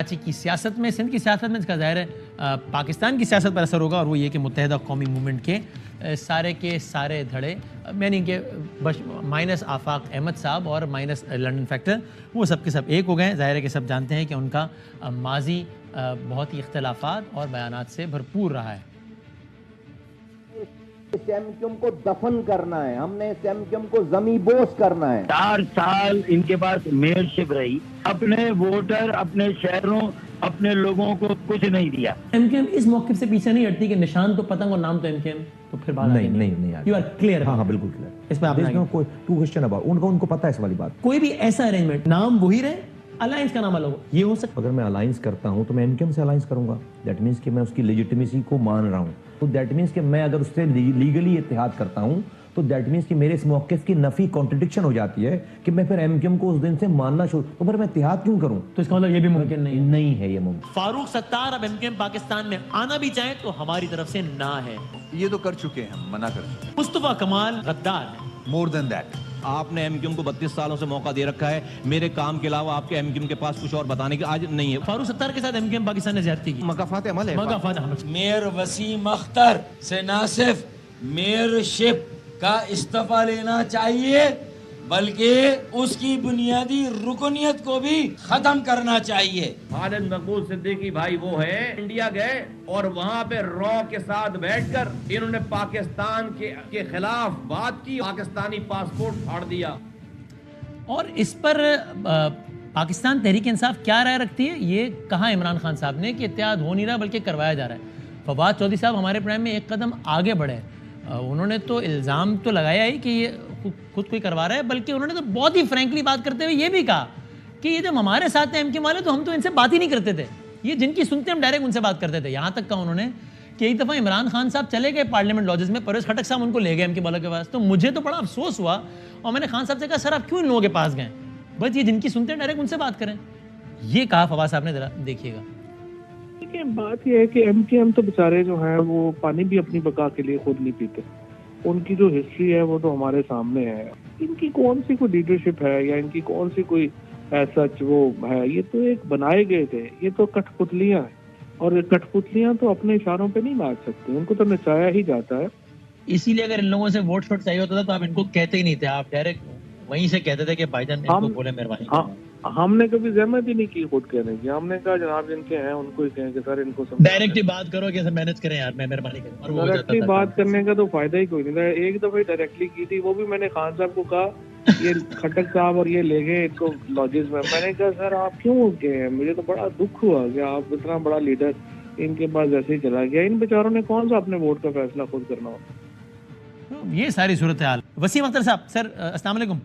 कराची की सियासत में, सिंध की सियासत में इसका ज़ाहिर है पाकिस्तान की सियासत पर असर होगा, और वो ये कि मुत्तहिदा कौमी मूवमेंट के सारे धड़े, यानी कि बस माइनस आफाक अहमद साहब और माइनस लंदन फैक्टर, वो सब के सब एक हो गए। ज़ाहिर है कि सब जानते हैं कि उनका माजी बहुत ही इख्तलाफात और बयानात से भरपूर रहा है। एमक्यूएम को दफन करना है, हमने एमक्यूएम को ज़मींदोज़ करना है। 4 साल इनके पास मेयरशिप रही, अपने वोटर, अपने शहरों, अपने लोगों को कुछ नहीं दिया। एमक्यूएम इस मौके से पीछे नहीं हटती कि निशान तो पतंग और नाम तो एमक्यूएम, तो फिर बात नहीं यू आर क्लियर? हाँ बिल्कुल क्लियर। इस पे आपने कोई टू क्वेश्चन अबाउट उनको पता है इस वाली बात। कोई भी ऐसा अरेंजमेंट, नाम वही रहे, अलायंस का नाम अलग हो, ये हो सकता। अगर मैं अलायंस करता हूं तो मैं एमक्यूएम से अलायंस करूंगा, दैट मींस कि मैं उसकी लेजिटिमेसी को मान रहा हूं, तो दैट मींस कि मैं अगर उससे लीगली इत्तेहाद करता हूं तो दैट मींस कि मेरे इस मौक़िफ़ की नफी कॉन्ट्रडिक्शन हो जाती है कि मैं फिर एमक्यूएम को उस दिन से मानना शुरू, तो फिर मैं इत्तेहाद क्यों करूं? तो इसका मतलब ये भी मुमकिन नहीं है ये मुमकिन। फारूक सत्तार अब एमक्यूएम पाकिस्तान में आना भी चाहे तो हमारी तरफ से ना है। ये तो कर चुके हैं, हम मना कर चुके हैं। मुस्तफा कमाल गद्दार है। More than that. आपने एमक्यूएम को 32 सालों से मौका दे रखा है, मेरे काम के अलावा आपके एमक्यूएम के पास कुछ और बताने की आज नहीं है। फारूक सत्तार के साथ एमक्यूएम पाकिस्तान ने ज्यादती की, मकाफात अमल है। मेयर वसीम अख्तर से न सिर्फ मेयरशिप का इस्तीफा लेना चाहिए बल्कि उसकी बुनियादी रुकनियत को भी खत्म करना चाहिए। खालिद मकबूल सिद्दीकी भाई वो है, इंडिया गए और वहाँ पे रॉ के साथ बैठकर इन्होंने पाकिस्तान के खिलाफ बात की, पाकिस्तानी पासपोर्ट फाड़ दिया। और इस पर पाकिस्तान तहरीक इंसाफ क्या राय रखती है, ये कहा इमरान खान साहब ने कि इत्तेहाद हो नहीं रहा बल्कि करवाया जा रहा है। फवाद चौधरी साहब हमारे प्रोग्राम में एक कदम आगे बढ़े, उन्होंने तो इल्ज़ाम तो लगाया ही कि ये खुद कोई करवा रहा है, बल्कि उन्होंने तो बहुत ही फ्रैंकली बात करते हुए ये भी कहा कि ये जब हमारे साथ थे एमक्यूएम वाले तो हम तो इनसे बात ही नहीं करते थे, ये जिनकी सुनते हम डायरेक्ट उनसे बात करते थे। यहाँ तक कहा उन्होंने कि एक दफ़ा इमरान खान साहब चले गए पार्लियामेंट लॉजेस में, परवेज़ खटक साहब उनको ले गए एमक्यूएम वालों के पास, तो मुझे तो बड़ा अफसोस हुआ और मैंने खान साहब से कहा सर आप क्यों इन लोगों के पास गए, बस ये जिनकी सुनते हैं डायरेक्ट उनसे बात करें। ये कहा फवाद साहब ने, जरा देखिएगा। देखिए बात यह है कि एमक्यूएम तो बेचारे जो हैं वो पानी भी अपनी बका के लिए खुद नहीं पीते, उनकी जो हिस्ट्री है वो तो हमारे सामने है। इनकी कौन सी कोई लीडरशिप है या इनकी कौन सी कोई सच वो है, ये तो एक बनाए गए थे, ये तो कठपुतलियां हैं, और कठपुतलियां तो अपने इशारों पे नहीं नाच सकती, उनको तो नचाया ही जाता है। इसीलिए अगर इन लोगों से वोट शोट चाहिए होता था तो आप इनको कहते ही नहीं थे, आप डायरेक्ट वहीं से कहते थे कि भाईजान इनको बोले मेहरबानी। हमने कभी जहमत ही नहीं की खुद कहने की, हमने कहा जनाब जिनके हैं उनको ही कहें कि सर इनको डायरेक्ट ही बात करो कि मैनेज करें यार, मैं मेहरबानी करें, और वो डायरेक्टली बात करने का तो फायदा ही कोई नहीं था। एक दफा डायरेक्टली की थी, वो भी मैंने खान साहब को कहा ये खटक साहब और ये ले गए इनको लॉजेस में, मैंने कहा सर आप क्यों गए, मुझे तो बड़ा दुख हुआ कि आप इतना बड़ा लीडर इनके पास जैसे ही चला गया, इन बेचारों ने कौन सा अपने वोट का फैसला खुद करना होता। ये सारी सूरत हाल। वसीम अख्तर साहब, सर अस्सलाम वालेकुम।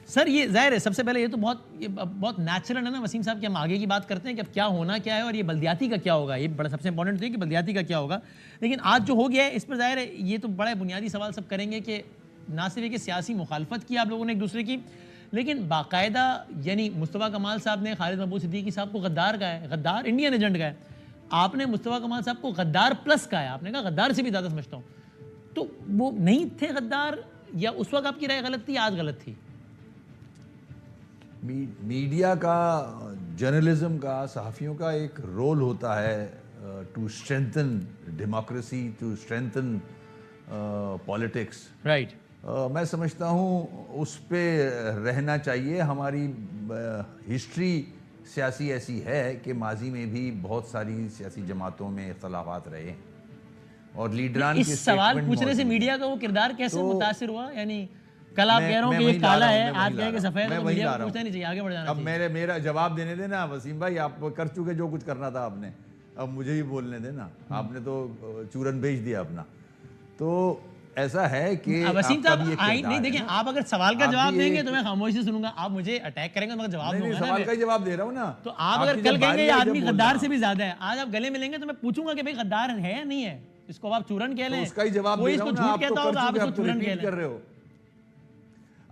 सर ये जाहिर है सबसे पहले ये तो बहुत नेचुरल है ना वसीम साहब कि हम आगे की बात करते हैं कि अब क्या होना क्या है और ये बल्दियाती का क्या होगा, ये बड़ा सबसे इंपॉर्टेंट है कि बल्दियाती का क्या होगा। लेकिन आज जो हो गया है इस पर जाहिर है ये तो बड़ा बुनियादी सवाल सब करेंगे कि ना सिर्फ कि सियासी मुखालफत की आप लोगों ने एक दूसरे की, लेकिन बाकायदा यानी मुस्तफ़ा कमाल साहब ने खालिद मकबूल सिद्दीकी साहब को गद्दार कहा है, गद्दार इंडियन एजेंट का है, आपने मुस्तफ़ा कमाल साहब को गद्दार प्लस कहा है, आपने कहा गद्दार से भी ज़्यादा समझता हूँ, तो वो नहीं थे गद्दार या उस वक्त आपकी राय गलत थी, आज गलत थी? मीडिया का, जर्नलिज्म का, सहाफ़ियों का एक रोल होता है to strengthen democracy, to strengthen politics. Right. मैं समझता हूँ उस पे रहना चाहिए। हमारी हिस्ट्री सियासी ऐसी है कि माजी में भी बहुत सारी सियासी जमातों में इख्तलाफात रहे हैं और लीडरान के इस सवाल पूछने से मीडिया का वो किरदार कैसे मुतासिर हुआ? यानी कल आप कह रहे हो कि ये काला है, आज कह के सफेद है, मीडिया को पूछना नहीं चाहिए, आगे बढ़ जाना चाहिए। अब मेरा जवाब देने देना वसीम भाई, आप कर चुके जो कुछ करना था आपने, अब मुझे ही बोलने देना। आपने तो चूरन भेज दिया अपना, तो ऐसा है कि वसीम साहब नहीं देखिए, आप अगर सवाल का जवाब देंगे तो मैं खामोशी से सुनूंगा, आप मुझे अटैक करेंगे तो मैं जवाब दूंगा। सवाल का ही जवाब दे रहा हूँ ना। तो आप अगर कल कहेंगे ये आदमी गद्दार से भी ज्यादा है, आज आप गले मिलेंगे तो मैं पूछूंगा कि भाई गद्दार है या नहीं है, इसको आप चूरन कह लें, उसका ही जवाब दे रहा हूँ ना। आप तो कर रहे हो,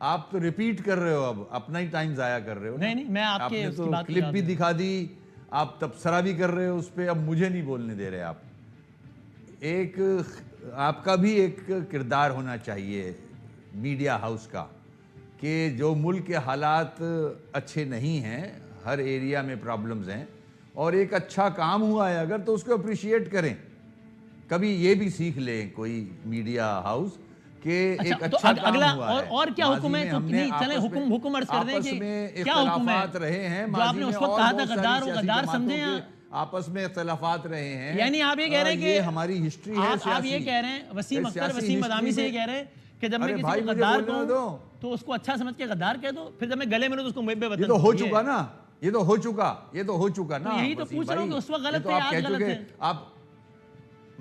आप तो रिपीट कर रहे हो, अब अपना ही टाइम जाया कर रहे हो। नहीं मैं आपके आपने तो क्लिप भी दिखा दी, आप तबसरा भी कर रहे हो उस पर, अब मुझे नहीं बोलने दे रहे आप। आपका भी एक किरदार होना चाहिए मीडिया हाउस का कि जो मुल्क के हालात अच्छे नहीं हैं, हर एरिया में प्रॉब्लम्स हैं, और एक अच्छा काम हुआ है अगर तो उसको अप्रिशिएट करें। कभी ये भी सीख लें कोई मीडिया हाउस कि एक तो अच्छा काम अगला हुआ है। और क्या हुक्म है? तो नहीं चले हुक्म अर्ज कर दें कि क्या हुक्म है रहे हैं जो आपने उस वक्त कहा था गद्दार, वो गद्दार समझे या आपस में इख्तलाफात रहे हैं। यानी आप ये कह रहे हैं कि हमारी हिस्ट्री है, आप ये कह रहे हैं वसीम अख्तर, वसीम मदामी से ये कह रहे हैं कि जब मैं किसी को गद्दार कहूं तो उसको अच्छा समझ के गद्दार कह दो, फिर जब मैं गले मिलूं तो उसको मुहिब्बे वतन। ये तो हो चुका ना, ये तो हो चुका ना। यही तो पूछ रहा हूं कि उस वक्त गलत थे, आज गलत है। आप,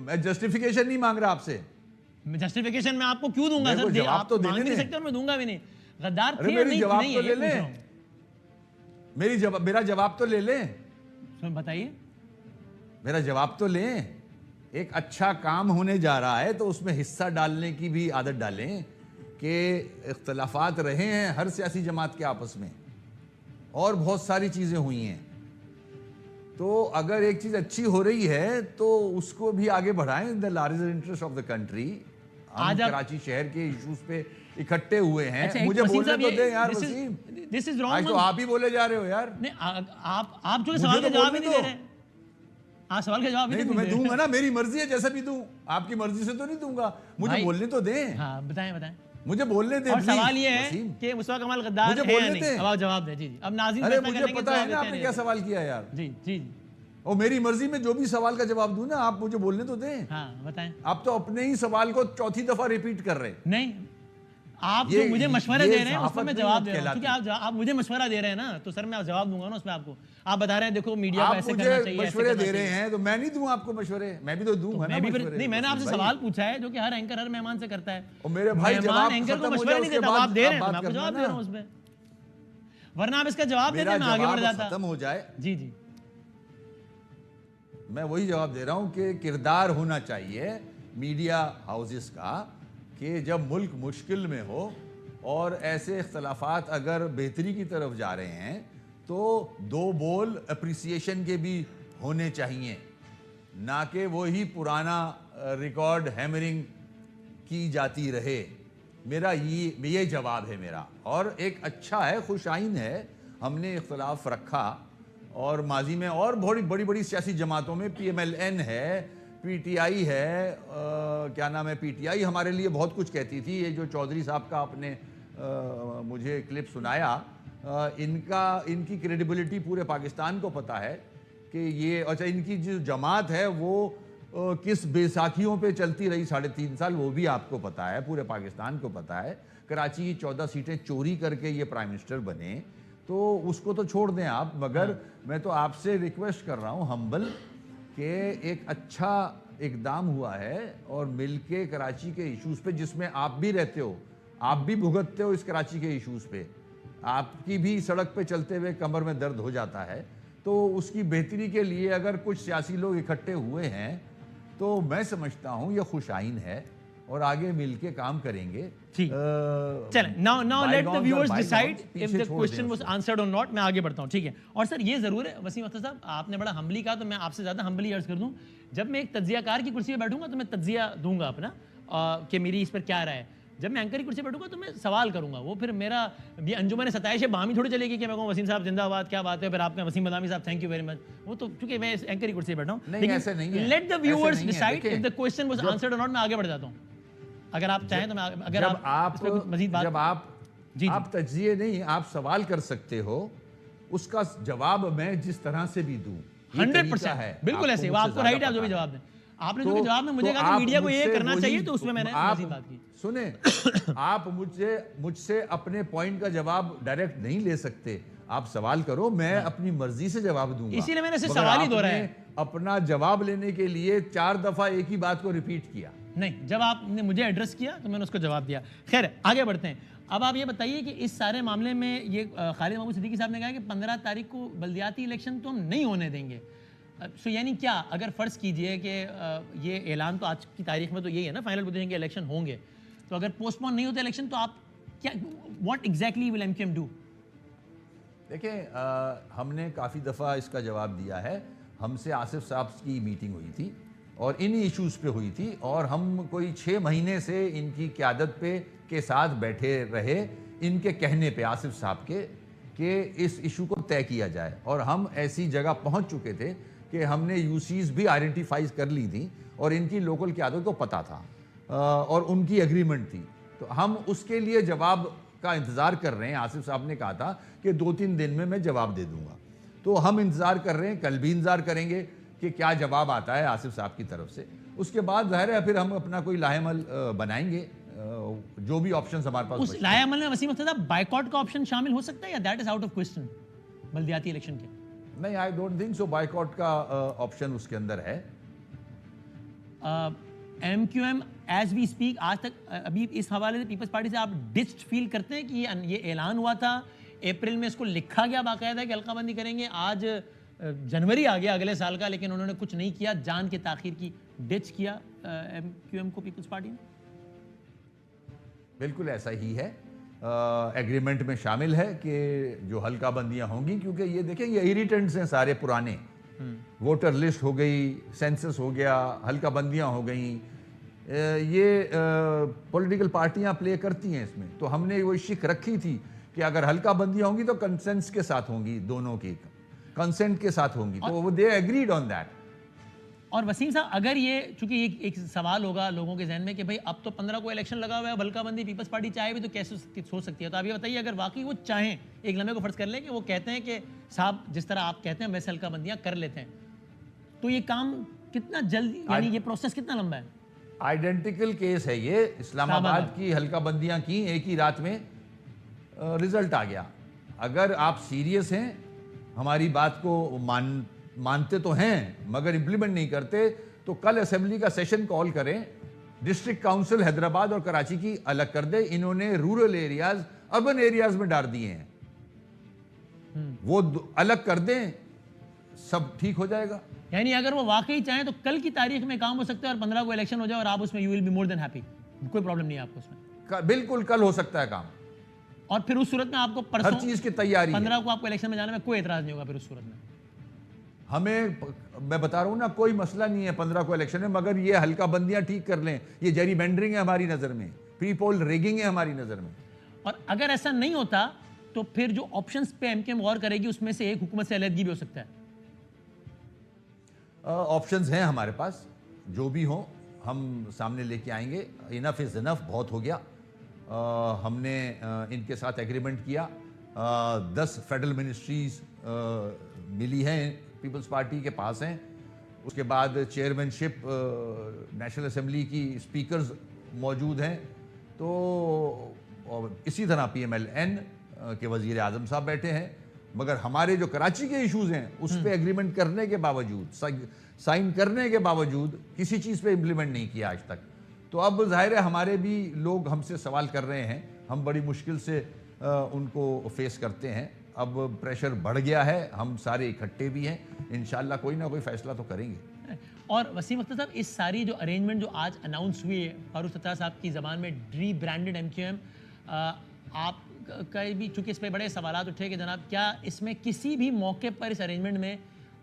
मैं जस्टिफिकेशन नहीं मांग रहा आपसे। जस्टिफिकेशन मैं आपको क्यों दूंगा सर? जवाब आप तो मांग नहीं सकते और मैं दूंगा भी नहीं। गद्दार थे या नहीं? जवाब तो ले ले, मेरा जवाब तो ले ले। बताइए, मेरा जवाब तो लें। एक अच्छा काम होने जा रहा है तो उसमें हिस्सा डालने की भी आदत डालें कि इख्तलाफात रहे हैं हर सियासी जमात के आपस में, और बहुत सारी चीज़ें हुई हैं। तो अगर एक चीज़ अच्छी हो रही है तो उसको भी आगे बढ़ाएं in the larger interest of the country. हम कराची शहर के इश्यूज पे इकट्ठे हुए हैं। अच्छा, मुझे बोलने तो दे यार this Wasim. This is wrong, आज तो आप ही बोले जा रहे हो यार। नहीं, आप जो सवाल का जवाब ही नहीं दे रहे। आप सवाल का जवाब नहीं तो मैं दूंगा ना, मेरी मर्जी है जैसा भी दूं, आपकी मर्जी से तो नहीं दूंगा। मुझे बोलने तो दें। हाँ बताएं। मुझे बोलने दें। और सवाल ये है कि मुस्तफा कमाल गद्दार है या नहीं? अब आप जवाब दें। जी अब नाज़रीन अरे मुझे पता है ना आपने क्या सवाल किया यार। जी और मेरी मर्जी में जो भी सवाल का जवाब दूं ना, आप मुझे बोलने तो दें। हाँ बताएं। आप तो अपने ही सवाल को चौथी दफा रिपीट कर रहे हैं। नहीं, आप जो मुझे मशवरा दे रहे हैं उसमें मैं जवाब दे रहा हूं, क्योंकि आप मुझे मशवरा दे रहे हैं ना, तो सर मैं जवाब दूंगा ना उसमें आपको। आप बता रहे हैं देखो मीडिया को ऐसे करना चाहिए, मशवरे दे रहे हैं तो मैं नहीं दूं आपको मशवरे, मैं भी तो दूंगा ना मशवरे। नहीं, मैंने आपसे सवाल पूछा है जो कि हर एंकर हर मेहमान से करता है। और मेरे भाई जवाब एंकर को मशवरा नहीं देता, आप दे रहे हैं, मैं आपको जवाब दे रहा हूं उसमें, वरना आप इसका जवाब देते मैं आगे बढ़ जाता। खत्म हो जाए। जी मैं वही जवाब दे रहा हूं कि किरदार होना चाहिए मीडिया हाउसेस का कि जब मुल्क मुश्किल में हो और ऐसे इख्तलाफात अगर बेहतरी की तरफ जा रहे हैं तो दो बोल अप्रिसिएशन के भी होने चाहिए, ना कि वही पुराना रिकॉर्ड हैमरिंग की जाती रहे। मेरा ये जवाब है मेरा। और एक अच्छा है, खुशाइन है, हमने इख्तलाफ रखा और माजी में और बड़ी बड़ी सियासी जमातों में PMLN है, PTI है, क्या नाम है, PTI हमारे लिए बहुत कुछ कहती थी। ये जो चौधरी साहब का आपने मुझे क्लिप सुनाया, इनकी क्रेडिबिलिटी पूरे पाकिस्तान को पता है कि ये, अच्छा इनकी जो जमात है वो किस बेसाखियों पे चलती रही 3.5 साल, वो भी आपको पता है, पूरे पाकिस्तान को पता है। कराची की 14 सीटें चोरी करके ये प्राइम मिनिस्टर बने, तो उसको तो छोड़ दें आप, मगर मैं तो आपसे रिक्वेस्ट कर रहा हूँ हम्बल कि एक अच्छा इकदाम हुआ है और मिलके कराची के इश्यूज पे, जिसमें आप भी रहते हो, आप भी भुगतते हो इस कराची के इश्यूज पे, आपकी भी सड़क पे चलते हुए कमर में दर्द हो जाता है, तो उसकी बेहतरी के लिए अगर कुछ सियासी लोग इकट्ठे हुए हैं तो मैं समझता हूँ ये खुशाइन है और आगे मिलके काम करेंगे। चलें, now let the viewers decide if the question was answered or not। मैं आगे बढ़ता हूँ, ठीक है। और सर ये जरूर है वसीम अख्तर साहब, आपने बड़ा हम्बली कहा, तो मैं आपसे ज़्यादा हम्बली अर्ज कर दूँ, जब मैं एक तज्जियाकार की कुर्सी पर बैठूंगा तो मैं तज्जिया दूंगा अपना कि मेरी इस पर क्या राय है। जब मैं एंकर की कुर्सी पर बैठूंगा तो मैं सवाल करूंगा, वो फिर मेरा ये अंजुमन सताइश बामी थोड़ी चलेगी कि मैं कहूँ वसीम साहब जिंदाबाद, क्या बात है, फिर आपका वसीम मदामी साहब थैंक यू वेरी मच, वो तो क्योंकि मैं एंकर की कुर्सी पर बैठा हूँ। लेकिन let the viewers decide if the question was answered और नॉट। मैं आगे बढ़ जाता हूँ, अगर आप चाहें तो मैं, अगर आप मजीद बात, जब आप तज्जिए नहीं, आप सवाल कर सकते हो, उसका जवाब मैं जिस तरह से भी दूं 100% है, बिल्कुल ऐसे, वो आपको राइट है, आप जो भी जवाब दें। आपने जो भी जवाब में मुझे कहा कि मीडिया को ये करना चाहिए, तो उसमें मैंने मजीद बात की। सुने, आप मुझसे अपने पॉइंट का जवाब डायरेक्ट नहीं ले सकते, आप सवाल करो, मैं अपनी मर्जी से जवाब दूंगा। इसीलिए मैंने सिर्फ सवाल ही दोहराया है। अपना जवाब लेने के लिए 4 दफा एक ही बात को रिपीट किया। नहीं, जब आपने मुझे एड्रेस किया तो मैंने उसको जवाब दिया। खैर आगे बढ़ते हैं। अब आप ये बताइए कि इस सारे मामले में ये खालिद महमूद सिद्दीकी साहब ने कहा कि 15 तारीख को बल्दियाती इलेक्शन तो हम नहीं होने देंगे। सो यानी क्या, अगर फ़र्ज़ कीजिए कि ये ऐलान तो आज की तारीख में तो यही है ना, फाइनल पोजीशन के इलेक्शन होंगे, तो अगर पोस्टपोन नहीं होते इलेक्शन तो आप क्या, what exactly will MQM do? देखिए, हमने काफ़ी दफ़ा इसका जवाब दिया है। हमसे आसिफ साहब की मीटिंग हुई थी और इन्हीं इश्यूज़ पे हुई थी, और हम कोई 6 महीने से इनकी क़यादत पे के साथ बैठे रहे, इनके कहने पे, आसिफ साहब के, कि इस इशू को तय किया जाए। और हम ऐसी जगह पहुंच चुके थे कि हमने यूसीज भी आइडेंटिफाई कर ली थी और इनकी लोकल क़यादत को पता था और उनकी एग्रीमेंट थी। तो हम उसके लिए जवाब का इंतज़ार कर रहे हैं। आसिफ साहब ने कहा था कि 2-3 दिन में मैं जवाब दे दूंगा, तो हम इंतज़ार कर रहे हैं, कल भी इंतज़ार करेंगे कि क्या जवाब आता है आसिफ साहब की तरफ से। उसके बाद ज़ाहिर है फिर हम अपना कोई लाहेमल बनाएंगे, जो भी ऑप्शंस हमारे पास। उस लाहेमल में वसीम अख्तर साहब बायकॉट का ऑप्शन शामिल हो सकता है या that is out of question बल्दियाती इलेक्शन के? नहीं, I don't think so boycott का ऑप्शन उसके अंदर है। MQM एज वी स्पीक आज तक अभी इस हवाले से पीपल्स पार्टी से आप डिस्ड फील करते हैं कि ये ऐलान हुआ था, अप्रैल में इसको लिखा गया बाकायदा कि हल्काबंदी करेंगे, आज जनवरी आ गया अगले साल का, लेकिन उन्होंने कुछ नहीं किया, जान के ताखीर की, डिच किया MQM को पीपल्स पार्टी ने? बिल्कुल ऐसा ही है। एग्रीमेंट में शामिल है कि जो हल्का बंदियां होंगी, क्योंकि ये देखें ये इरिटेंट्स हैं सारे पुराने, वोटर लिस्ट हो गई, सेंसस हो गया, हल्का बंदियां हो गई, ये पॉलिटिकल पार्टियां प्ले करती हैं इसमें। तो हमने वो शिक रखी थी कि अगर हल्का बंदियां होंगी तो कंसेंस के साथ होंगी, दोनों की कंसेंट के साथ होंगी, तो वो दे एग्रीड ऑन दैट। और वसीम साहब अगर ये, चूंकि एक सवाल होगा लोगों के जहन में कि भाई अब तो 15 को इलेक्शन लगा हुआ है, हल्काबंदी पीपल्स पार्टी चाहे भी तो कैसे हो सकती है, तो आप ये बताइए अगर वाकई वो चाहें, एक लम्हे को फर्ज कर लें कि वो कहते हैं कि साहब जिस तरह आप कहते हैं वैसे हल्काबंदियां कर लेते हैं, तो ये काम कितना जल्दी, यानी ये प्रोसेस कितना लंबा है? आइडेंटिकल केस है ये, इस्लामाबाद की हल्काबंदियां की, एक ही रात में रिजल्ट आ गया। अगर आप सीरियस हैं, हमारी बात को मानते तो हैं मगर इंप्लीमेंट नहीं करते, तो कल असेंबली का सेशन कॉल करें, डिस्ट्रिक्ट काउंसिल हैदराबाद और कराची की अलग कर दे। इन्होंने रूरल एरियाज अर्बन एरियाज में डाल दिए हैं, वो अलग कर दें, सब ठीक हो जाएगा। यानी अगर वो वाकई चाहें तो कल की तारीख में काम हो सकता है और 15 को इलेक्शन हो जाए और आप उसमें you will be more than happy, कोई प्रॉब्लम नहीं है आपको उसमें? बिल्कुल कल हो सकता है काम, और फिर उस सूरत में आपको परसों हर चीज की तैयारी 15 को आपको इलेक्शन में जाने में कोई एतराज नहीं होगा फिर उस सूरत में? हमें, मैं बता रहा हूं ना, कोई मसला नहीं है 15 को इलेक्शन में, मगर ये हल्का बंदियां ठीक कर लें। ये जेरीबेंडरिंग है हमारी नजर में, प्री पोल रिगिंग है हमारी नजर में। और अगर ऐसा नहीं होता तो फिर जो ऑप्शंस पे MQM गौर करेगी उसमें से एक हुकूमत से अलहदगी भी हो सकता है। ऑप्शंस हैं हमारे पास, जो भी हो हम सामने लेके आएंगे। इनफ इज इनफ, बहुत हो गया। हमने इनके साथ एग्रीमेंट किया, 10 फेडरल मिनिस्ट्रीज मिली हैं, पीपल्स पार्टी के पास हैं। उसके बाद चेयरमैनशिप नेशनल असेंबली की स्पीकर्स मौजूद हैं। तो इसी तरह PMLN के वजीर आजम साहब बैठे हैं। मगर हमारे जो कराची के इश्यूज हैं उस पर एग्रीमेंट करने के बावजूद, साइन करने के बावजूद किसी चीज़ पे इम्प्लीमेंट नहीं किया आज तक। तो अब जाहिर है हमारे भी लोग हमसे सवाल कर रहे हैं, हम बड़ी मुश्किल से उनको फेस करते हैं। अब प्रेशर बढ़ गया है, हम सारे इकट्ठे भी हैं, इंशाल्लाह कोई ना कोई फैसला तो करेंगे। और वसीम अख्तर साहब, इस सारी जो अरेंजमेंट जो आज अनाउंस हुई है फारूक सत्तार साहब की ज़बान में, रीब्रांडेड MQM, आप का भी चूँकि इस पर बड़े सवाल उठे कि जनाब क्या इसमें किसी भी मौके पर इस अरेंजमेंट में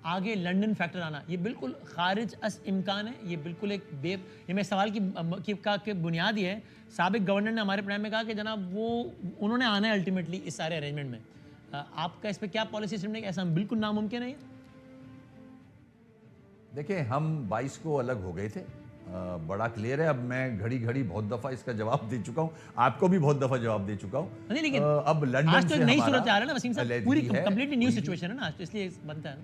आगे लंदन फैक्टर आना, ये बिल्कुल खारिज अस इम्कान है, ये बिल्कुल एक ये मैं सवाल की बुनियाद ही है। साबिक गवर्नर ने हमारे प्लान में कहा कि जनाब वो उन्होंने आना है अल्टीमेटली इस सारे अरेंजमेंट में। आपका इस पर क्या पॉलिसी स्टेटमेंट है? ऐसा बिल्कुल नामुमकिन है? देखिए, हम 22 को अलग हो गए थे, बड़ा क्लियर है। अब मैं घड़ी घड़ी बहुत दफा इसका जवाब दे चुका हूं, आपको भी बहुत दफा जवाब दे चुका हूं। नहीं, लेकिन अब लंदन आज तो से नई हमारा सूरत आ रहा है ना वसीम साहब, पूरी अलहदगी है, कंप्लीटली न्यू सिचुएशन है ना आज, तो इसलिए बनता है ना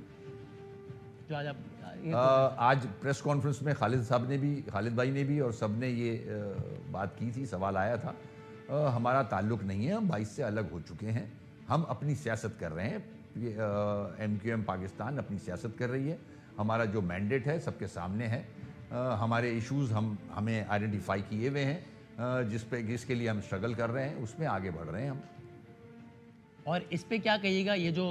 जो आज आप आज प्रेस कॉन्फ्रेंस में खालिद भाई ने भी और सब ने ये बात की थी, सवाल आया था। हमारा ताल्लुक नहीं है, हम 22 से अलग हो चुके हैं, हम अपनी सियासत कर रहे हैं। MQM पाकिस्तान अपनी सियासत कर रही है, हमारा जो मैंडेट है सबके सामने है। हमारे इश्यूज हमें आइडेंटिफाई किए हुए हैं, जिसके लिए हम स्ट्रगल कर रहे हैं, उसमें आगे बढ़ रहे हैं हम। और इस पे क्या कहिएगा, ये जो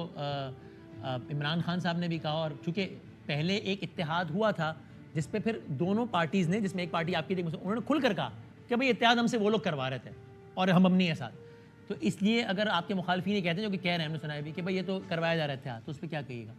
इमरान खान साहब ने भी कहा, और चूंकि पहले एक इत्तेहाद हुआ था जिस पे फिर दोनों पार्टीज़ ने, जिसमें एक पार्टी आपकी थी, उन्होंने खुलकर कहा कि भाई इत्तेहाद हमसे वो लोग करवा रहे थे और हम नहीं है साथ, तो इसलिए अगर आपके मुखालफीन ये कहते हैं, जो कि कह रहे हैं, हमने सुना है भी कि भाई ये तो करवाया जा रहा है इत्तेहाद, तो उस पर क्या कहिएगा?